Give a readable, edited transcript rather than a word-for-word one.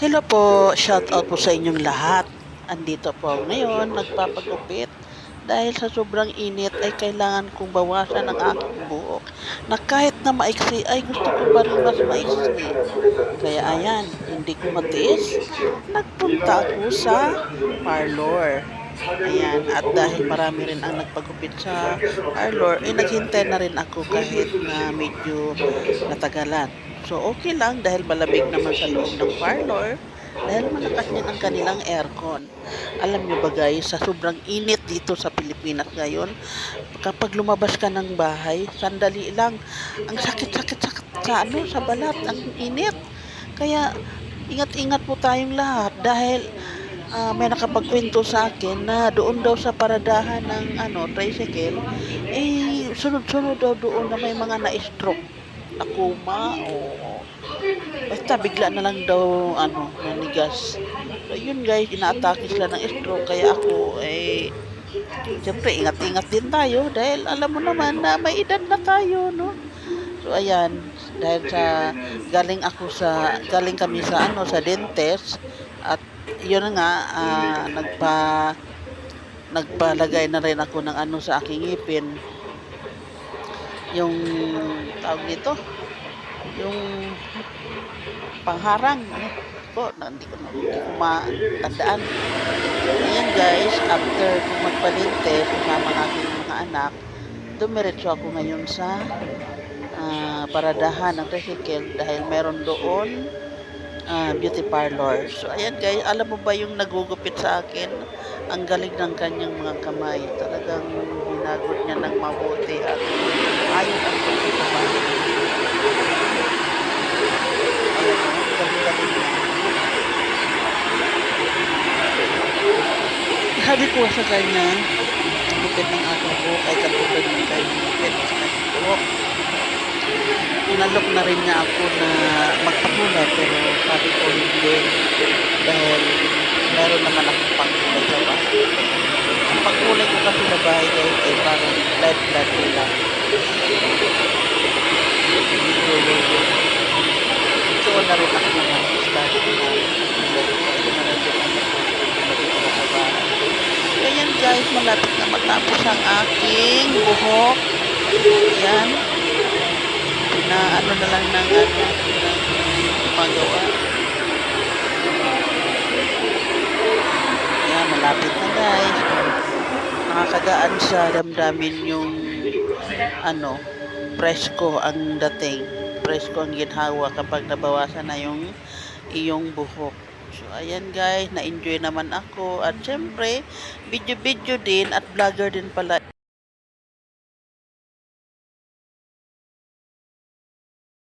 Hello po, shout out po sa inyong lahat. Andito po ako ngayon, nagpapagupit. Dahil sa sobrang init ay kailangan kong bawasan ang aking buhok. Na kahit na maiksi ay gusto ko pa rin mas maiksi. Kaya ayan, hindi ko matiis. Nagpunta ako sa parlor. Ayan, at dahil marami rin ang nagpagupit sa parlor, naghintay na rin ako kahit na medyo natagalan. So, okay lang dahil malamig naman sa loob ng parlor dahil malakas yan ang kanilang aircon. Alam nyo ba guys, sa sobrang init dito sa Pilipinas ngayon, kapag lumabas ka ng bahay, sandali lang, ang sakit-sakit-sakit sa balat, ang init. Kaya, ingat-ingat po tayong lahat dahil may nakapagkwento sa akin na doon daw sa paradahan ng tricycle, sunod-sunod daw doon na may mga na-stroke, nakuma, o basta bigla na lang daw nanigas. So yun guys, inaatake sila ng stroke kaya ako siyempre ingat-ingat din tayo dahil alam mo naman na may edad na tayo, no? So ayan, dahil galing kami sa sa dentist at yun nga nagpalagay na rin ako ng sa aking ngipin, yung tawag nito, yung pangharang po, hindi ko matandaan. Ayan guys, after kong magpalinte kasama ng aking mga anak, dumiretso ako ngayon sa paradahan ng tricycle dahil meron doon beauty parlor. So ayan guys, alam mo ba yung nagugupit sa akin? Ang galing ng kanyang mga kamay. Talagang hinagod niya ng mabuti at ayos ang pagkukuman. Ayan o, galing-galing niya. Sabi ko sa kanya, gupit ng aking buhok ay katulad ng kanyang gupit sa kanyang buhok. Inalok na rin niya ako na magpakulay pero sabi ko hindi dahil meron naman akong pangkulay sa bahay. Ang pangkulay ko kasi sa bahay guys ay parang light blood lang. Ito na rin ako naman study na kulay ko. Ito na rin din ang kulay ko sa bahay. So yan guys, malapit na matapos ang aking buhok. Yan. Na na lang ng magawa. Yan, malapit na guys. Nakakagaan sa damdamin yung presko ang dating. Presko ang ginhawa kapag nabawasan na yung iyong buhok. So, ayan guys, na-enjoy naman ako. At syempre, video-video din at vlogger din pala.